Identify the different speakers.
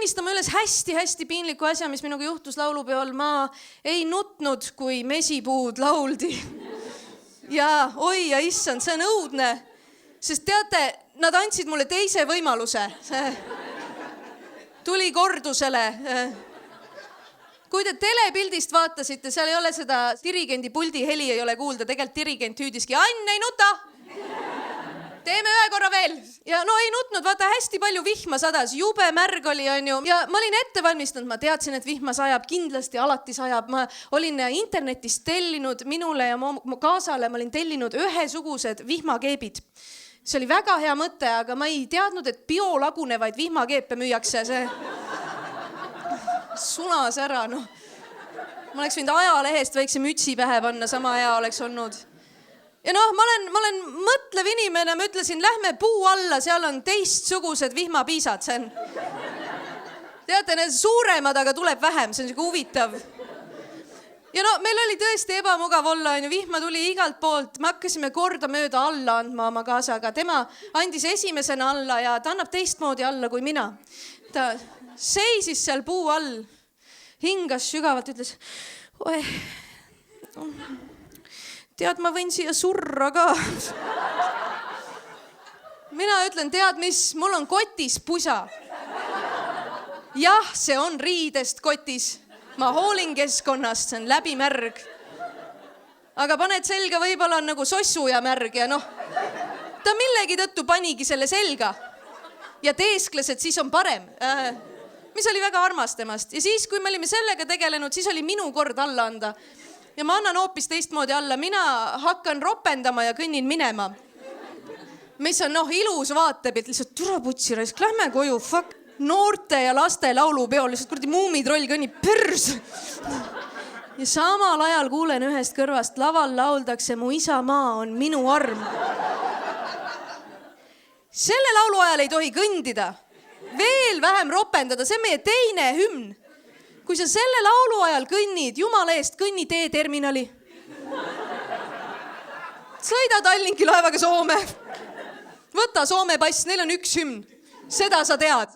Speaker 1: tunnistama üles hästi-hästi piinliku asja, mis minuga juhtus laulupeol. Ma ei nutnud, kui mesipuud lauldi. Ja oi ja issand, see on õudne. Sest teate, nad andsid mulle teise võimaluse. Tuli kordusele. Kui te telepildist vaatasite, seal ei ole seda dirigendi puldi heli ei ole kuulda. Tegelikult dirigent hüüdiski, Ann, ei nuta! Teeme ühe korra veel. Ja no ei nutnud, vaata hästi palju vihma sadas. Jube märg oli, on ju. Ja ma olin ette valmistanud, ma teadsin, et vihma sajab. Kindlasti alati sajab. Ma olin internetis tellinud minule ja mu kaasale, ma olin tellinud ühesugused vihmakeebid. See oli väga hea mõte, aga ma ei teadnud, et biolagunevaid vihmakeepe müüakse. See sunas ära, noh. Ma oleks võinud ajalehest väikse mütsi pähe panna, sama hea oleks olnud. Ja noh, ma olen mõtlev inimene, ma ütlesin, lähme puu alla, seal on teistsugused vihmapiisad. See on... Teate, need suuremad, aga tuleb vähem, see on siuke huvitav. Ja no, meil oli tõesti ebamugav olla, vihma tuli igalt poolt, me hakkasime korda mööda alla andma oma kaasaga. Tema andis esimesena alla ja ta annab teistmoodi alla kui mina. Ta seisis seal puu all, hingas sügavalt, ütles, oi... Tead, ma võin siia surra ka. Mina ütlen, tead mis, mul on kotis pusa. Jah, see on riidest kotis. Ma hoolin keskkonnast, see on läbi märg. Aga paned selga, võib-olla on nagu sossu ja märg ja noh. Ta millegi tõttu panigi selle selga. Ja teeskles, et siis on parem. Mis oli väga armas temast. Ja siis, kui me olime sellega tegelenud, siis oli minu kord alla anda. Ja ma annan hoopis teistmoodi alla. Mina hakkan ropendama ja kõnnin minema. Mis on ilus vaatepilt. Lihtsalt türaputsi raisk. Lähme koju. Fuck. Noorte ja laste laulupeol. Lihtsalt kurdi muumitroll kõnnib pers. Ja samal ajal kuulen ühest kõrvast. Laval lauldakse Mu isamaa on minu arm. Selle laulu ajal ei tohi kõndida. Veel vähem ropendada. See on meie teine hümn. Kui sa selle laulu ajal kõnnid, jumala eest kõnni teeterminali. Sõida Tallinki laevaga Soome. Võta Soome pass, neil on üks hümn. Seda sa tead.